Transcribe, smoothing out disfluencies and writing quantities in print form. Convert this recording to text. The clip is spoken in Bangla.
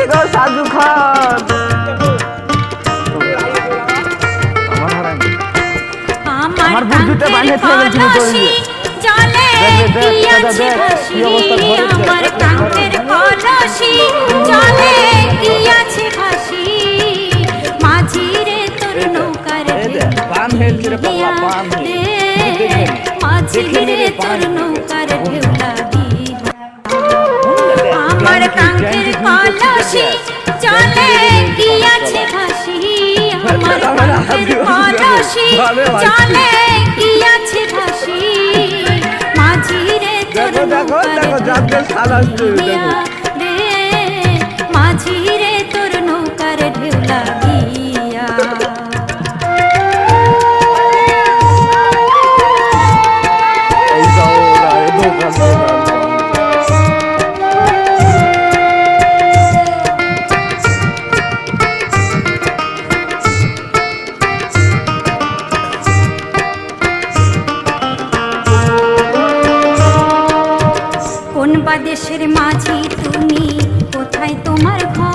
গো সাজু খান আমার বুদ্ধুটা বানিয়ে ফেলেছিল তোরি জলে কি আছে ভাসি আমার প্রান্তের কলসি জলে কি আছে ভাসি মাঝি রে তোর নৌকার পান হেলছে রে পাগলা পান মাঝি রে তোর নৌকার ঢেউ লাগি আমার প্রান্তের কলসি জলে কি আছে ভাসি আমার প্রান্তের কলসি জলে কি আছে ভাসি মাঝি রে তোর নৌকার রে মাঝি রে তোর নৌকার ঢেউ লাগিয়া কোন বা দেশের মাঝি তুমি কোথায় তোমার ঘর